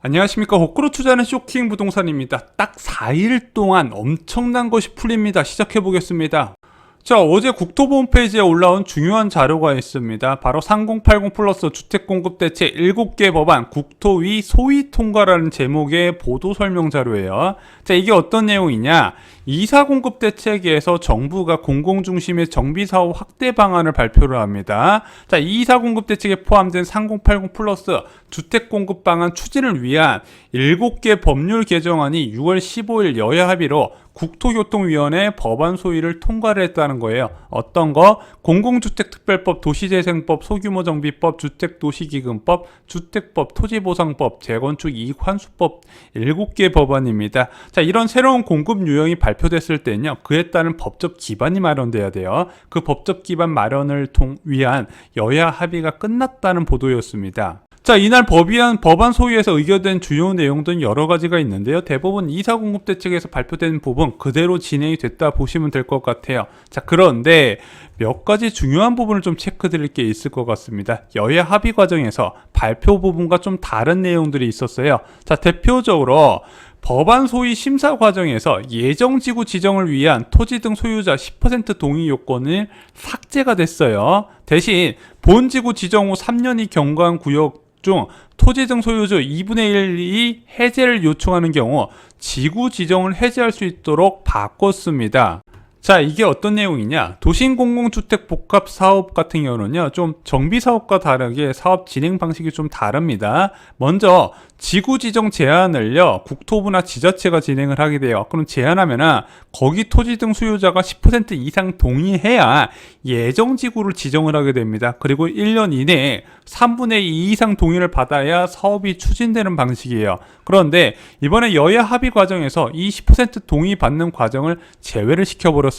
안녕하십니까. 호크로 투자는 쇼킹 부동산입니다. 딱 4일 동안 엄청난 것이 풀립니다. 시작해 보겠습니다. 자, 어제 국토부 홈페이지에 올라온 중요한 자료가 있습니다. 바로 3080 플러스 주택공급대책 7개 법안 국토위 소위 통과라는 제목의 보도 설명 자료예요. 자, 이게 어떤 내용이냐? 2사 공급대책에서 정부가 공공중심의 정비사업 확대 방안을 발표를 합니다. 자, 2사 공급대책에 포함된 3080 플러스 주택공급 방안 추진을 위한 7개 법률 개정안이 6월 15일 여야 합의로 국토교통위원회 법안 소위를 통과를 했다는 거예요. 어떤 거? 공공주택특별법, 도시재생법, 소규모정비법, 주택도시기금법, 주택법, 토지보상법, 재건축 이익환수법 7개 법안입니다. 자, 이런 새로운 공급 유형이 발표됐을 때는요, 그에 따른 법적 기반이 마련돼야 돼요. 그 법적 기반 마련을 위한 여야 합의가 끝났다는 보도였습니다. 자, 이날 법안 소위에서 의결된 주요 내용들은 여러 가지가 있는데요. 대부분 2사 공급대책에서 발표된 부분 그대로 진행이 됐다 보시면 될 것 같아요. 자, 그런데 몇 가지 중요한 부분을 좀 체크드릴 게 있을 것 같습니다. 여야 합의 과정에서 발표 부분과 좀 다른 내용들이 있었어요. 자, 대표적으로 법안 소위 심사 과정에서 예정지구 지정을 위한 토지 등 소유자 10% 동의 요건을 삭제가 됐어요. 대신 본지구 지정 후 3년이 경과한 구역 중 토지 등 소유주 2분의 1이 해제를 요청하는 경우 지구 지정을 해제할 수 있도록 바꿨습니다. 자, 이게 어떤 내용이냐? 도심 공공주택 복합 사업 같은 경우는요, 좀 정비 사업과 다르게 사업 진행 방식이 좀 다릅니다. 먼저 지구 지정 제한을요, 국토부나 지자체가 진행을 하게 돼요. 그럼 제한하면은 거기 토지 등 소유자가 10% 이상 동의해야 예정 지구를 지정을 하게 됩니다. 그리고 1년 이내에 3분의 2 이상 동의를 받아야 사업이 추진되는 방식이에요. 그런데 이번에 여야 합의 과정에서 이 10% 동의 받는 과정을 제외를 시켜버렸습니다.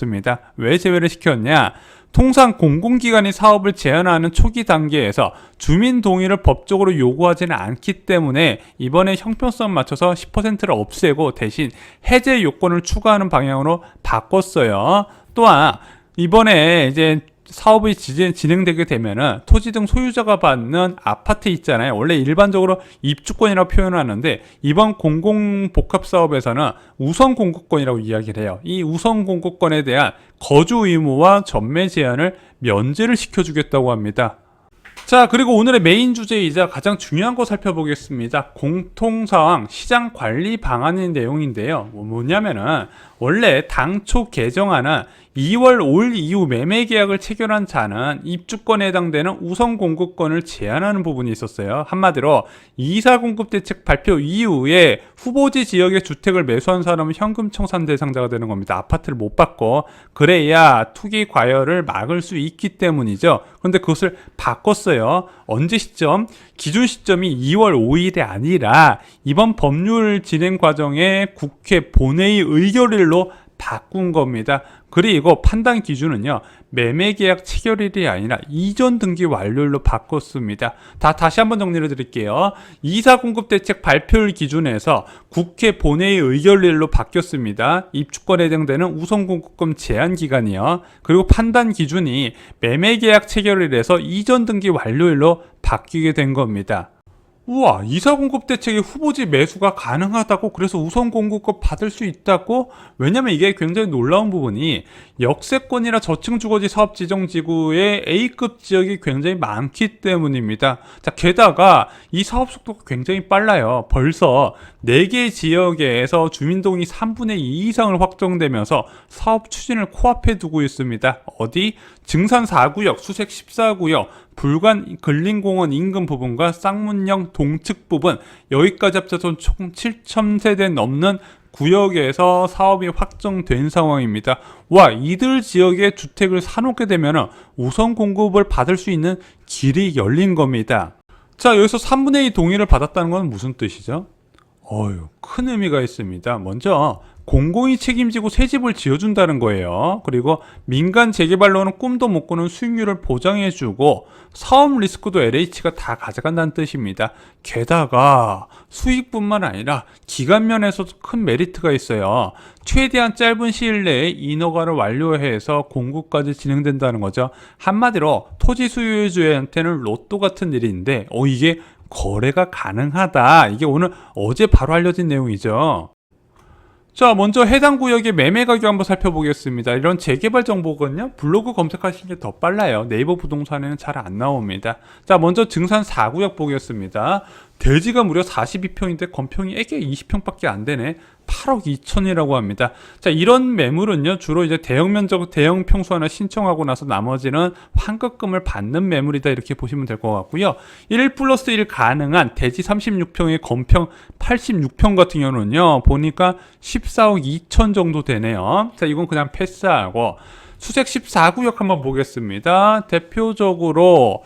왜 제외를 시켰냐? 통상 공공기관이 사업을 제한하는 초기 단계에서 주민 동의를 법적으로 요구하지는 않기 때문에 이번에 형평성 맞춰서 10%를 없애고 대신 해제 요건을 추가하는 방향으로 바꿨어요. 또한 이번에 이제 사업이 진행되게 되면은 토지 등 소유자가 받는 아파트 있잖아요. 원래 일반적으로 입주권이라고 표현하는데 이번 공공복합사업에서는 우선공급권이라고 이야기를 해요. 이 우선공급권에 대한 거주 의무와 전매 제한을 면제를 시켜주겠다고 합니다. 자, 그리고 오늘의 메인 주제이자 가장 중요한 거 살펴보겠습니다. 공통사항 시장관리 방안의 내용인데요. 뭐냐면은 원래 당초 개정안은 2월 5일 이후 매매계약을 체결한 자는 입주권에 해당되는 우선공급권을 제한하는 부분이 있었어요. 한마디로 2사 공급대책 발표 이후에 후보지 지역의 주택을 매수한 사람은 현금 청산 대상자가 되는 겁니다. 아파트를 못 받고 그래야 투기 과열을 막을 수 있기 때문이죠. 그런데 그것을 바꿨어요. 언제 시점? 기준 시점이 2월 5일이 아니라 이번 법률 진행 과정에 국회 본회의 의결일로 바꾼 겁니다. 그리고 판단 기준은요, 매매계약 체결일이 아니라 이전 등기 완료일로 바꿨습니다. 다시 한번 정리를 드릴게요. 2사 공급대책 발표일 기준에서 국회 본회의 의결일로 바뀌었습니다. 입주권에 해당되는 우선공급권 제한 기간이요. 그리고 판단 기준이 매매계약 체결일에서 이전 등기 완료일로 바뀌게 된 겁니다. 우와, 2사 공급 대책의 후보지 매수가 가능하다고? 그래서 우선 공급권 받을 수 있다고? 왜냐면 이게 굉장히 놀라운 부분이 역세권이나 저층 주거지 사업 지정 지구의 A급 지역이 굉장히 많기 때문입니다. 자, 게다가 이 사업 속도가 굉장히 빨라요. 벌써 4개 지역에서 주민동의 3분의 2 이상을 확정되면서 사업 추진을 코앞에 두고 있습니다. 어디? 증산 4구역, 수색 14구역, 불관 근린공원 인근 부분과 쌍문역 동측 부분, 여기까지 합쳐서 총 7,000세대 넘는 구역에서 사업이 확정된 상황입니다. 와, 이들 지역에 주택을 사놓게 되면 우선 공급을 받을 수 있는 길이 열린 겁니다. 자, 여기서 3분의 2 동의를 받았다는 건 무슨 뜻이죠? 큰 의미가 있습니다. 먼저 공공이 책임지고 새 집을 지어준다는 거예요. 그리고 민간 재개발로는 꿈도 못 꾸는 수익률을 보장해주고 사업 리스크도 LH가 다 가져간다는 뜻입니다. 게다가 수익뿐만 아니라 기간 면에서도 큰 메리트가 있어요. 최대한 짧은 시일 내에 인허가를 완료해서 공급까지 진행된다는 거죠. 한마디로 토지 소유주한테는 로또 같은 일인데 이게 거래가 가능하다. 이게 어제 바로 알려진 내용이죠. 자, 먼저 해당 구역의 매매 가격 한번 살펴보겠습니다. 이런 재개발 정보거든요. 블로그 검색하시는 게 더 빨라요. 네이버 부동산에는 잘 안 나옵니다. 자, 먼저 증산 4구역 보겠습니다. 대지가 무려 42평인데 건평이 애게 20평밖에 안 되네. 8억 2천이라고 합니다. 자, 이런 매물은요, 주로 이제 대형 평수 하나 신청하고 나서 나머지는 환급금을 받는 매물이다. 이렇게 보시면 될 것 같고요. 1+1 가능한 대지 36평의 건평 86평 같은 경우는요, 보니까 14억 2천 정도 되네요. 자, 이건 그냥 패스하고, 수색 14구역 한번 보겠습니다. 대표적으로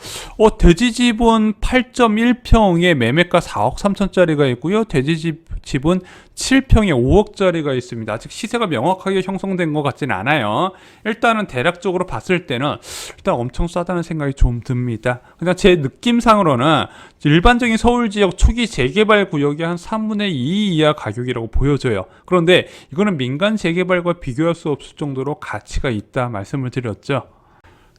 대지집은 8.1평에 매매가 4억 3천짜리가 있고요. 대지집은 7평에 5억짜리가 있습니다. 아직 시세가 명확하게 형성된 것 같진 않아요. 일단은 대략적으로 봤을 때는 일단 엄청 싸다는 생각이 좀 듭니다. 그냥 제 느낌상으로는 일반적인 서울 지역 초기 재개발 구역의 한 3분의 2 이하 가격이라고 보여져요. 그런데 이거는 민간 재개발과 비교할 수 없을 정도로 가치가 있다 말씀을 드렸죠.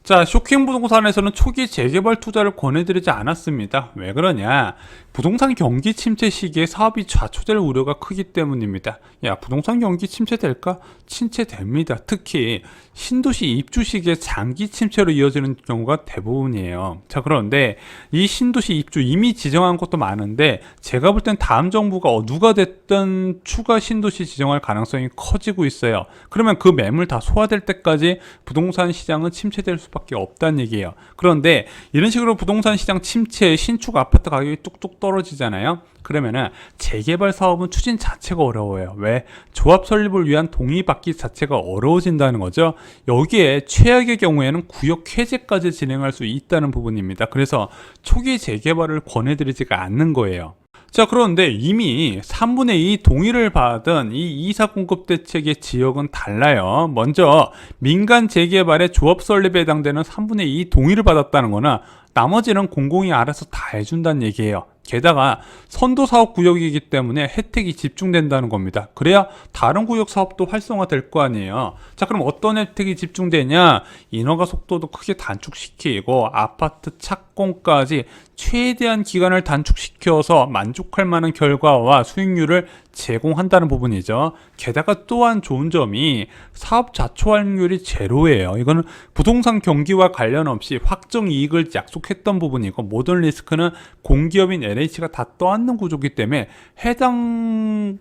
자, 쇼킹 부동산에서는 초기 재개발 투자를 권해드리지 않았습니다. 왜 그러냐? 부동산 경기 침체 시기에 사업이 좌초될 우려가 크기 때문입니다. 야, 부동산 경기 침체될까? 침체됩니다. 특히 신도시 입주 시기에 장기 침체로 이어지는 경우가 대부분이에요. 자, 그런데 이 신도시 입주 이미 지정한 곳도 많은데 제가 볼 땐 다음 정부가 누가 됐든 추가 신도시 지정할 가능성이 커지고 있어요. 그러면 그 매물 다 소화될 때까지 부동산 시장은 침체될 수밖에 없다는 얘기예요. 그런데 이런 식으로 부동산 시장 침체에 신축 아파트 가격이 뚝뚝 떨어지잖아요. 그러면은 재개발 사업은 추진 자체가 어려워요. 왜? 조합 설립을 위한 동의 받기 자체가 어려워진다는 거죠. 여기에 최악의 경우에는 구역 폐쇄까지 진행할 수 있다는 부분입니다. 그래서 초기 재개발을 권해드리지가 않는 거예요. 자, 그런데 이미 3분의 2 동의를 받은 이 이사 공급 대책의 지역은 달라요. 먼저 민간 재개발에 조합 설립에 해당되는 3분의 2 동의를 받았다는 거나 나머지는 공공이 알아서 다 해준다는 얘기예요. 게다가 선도사업 구역이기 때문에 혜택이 집중된다는 겁니다. 그래야 다른 구역 사업도 활성화될 거 아니에요. 자, 그럼 어떤 혜택이 집중되냐? 인허가 속도도 크게 단축시키고 아파트 착공까지 최대한 기간을 단축시켜서 만족할 만한 결과와 수익률을 제공한다는 부분이죠. 게다가 또한 좋은 점이 사업 자초 확률이 제로예요. 이거는 부동산 경기와 관련 없이 확정 이익을 약속했던 부분이고 모든 리스크는 공기업인 LH가 다 떠안는 구조이기 때문에 해당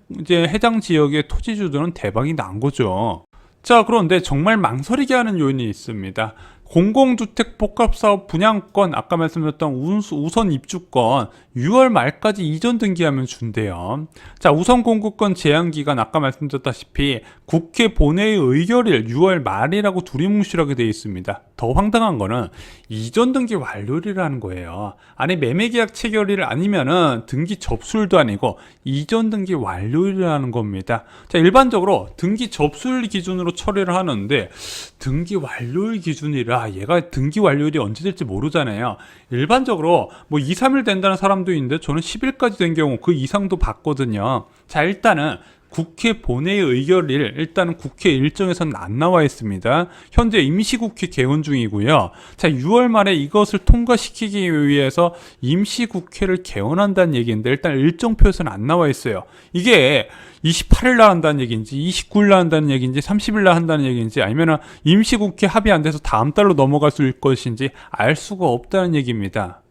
지역의 토지주들은 대박이 난 거죠. 자, 그런데 정말 망설이게 하는 요인이 있습니다. 공공주택 복합사업 분양권, 아까 말씀드렸던 우선 입주권 6월 말까지 이전 등기하면 준대요. 자, 우선 공급권 제한기간 아까 말씀드렸다시피 국회 본회의 의결일 6월 말이라고 두리뭉실하게 되어 있습니다. 더 황당한 거는 이전 등기 완료일이라는 거예요. 아니, 매매계약 체결일 아니면은 등기 접수일도 아니고 이전 등기 완료일이라는 겁니다. 자, 일반적으로 등기 접수일 기준으로 처리를 하는데 등기 완료일 기준이라 얘가 등기 완료일이 언제 될지 모르잖아요. 일반적으로 뭐 2, 3일 된다는 사람도 있는데 저는 10일까지 된 경우 그 이상도 봤거든요. 자, 일단은 국회 본회의 의결일 일단은 국회 일정에서는 안 나와 있습니다. 현재 임시국회 개원 중이고요. 자, 6월 말에 이것을 통과시키기 위해서 임시국회를 개원한다는 얘기인데 일단 일정표에서는 안 나와 있어요. 이게 28일 날 한다는 얘기인지 29일 날 한다는 얘기인지 30일 날 한다는 얘기인지 아니면 임시국회 합의 안 돼서 다음 달로 넘어갈 수 있을 것인지 알 수가 없다는 얘기입니다.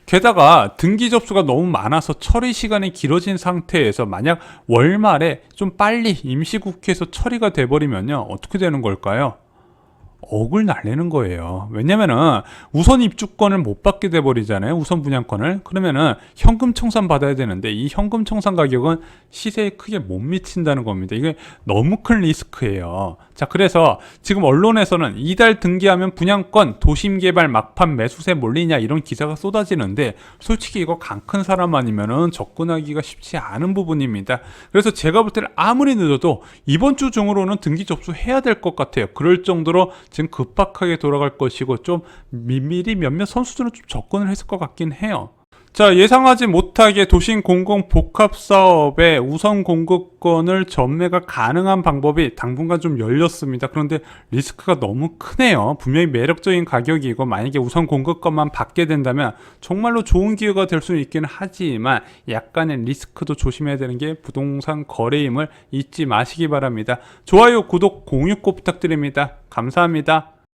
게다가 등기 접수가 너무 많아서 처리 시간이 길어진 상태에서 만약 월말에 좀 빨리 임시국회에서 처리가 돼버리면요, 어떻게 되는 걸까요? 억을 날리는 거예요. 왜냐면은 우선 입주권을 못 받게 돼버리잖아요. 우선 분양권을. 그러면은 현금 청산 받아야 되는데 이 현금 청산 가격은 시세에 크게 못 미친다는 겁니다. 이게 너무 큰 리스크예요. 자, 그래서 지금 언론에서는 이달 등기하면 분양권 도심개발 막판 매수세 몰리냐 이런 기사가 쏟아지는데 솔직히 이거 강 큰 사람 아니면은 접근하기가 쉽지 않은 부분입니다. 그래서 제가 볼 때는 아무리 늦어도 이번 주 중으로는 등기 접수해야 될 것 같아요. 그럴 정도로 지금 급박하게 돌아갈 것이고 좀 미리 몇몇 선수들은 좀 접근을 했을 것 같긴 해요. 자, 예상하지 못하게 도심 공공 복합 사업에 우선 공급권을 전매가 가능한 방법이 당분간 좀 열렸습니다. 그런데 리스크가 너무 크네요. 분명히 매력적인 가격이고 만약에 우선 공급권만 받게 된다면 정말로 좋은 기회가 될 수는 있기는 하지만 약간의 리스크도 조심해야 되는 게 부동산 거래임을 잊지 마시기 바랍니다. 좋아요, 구독, 공유 꼭 부탁드립니다. 감사합니다.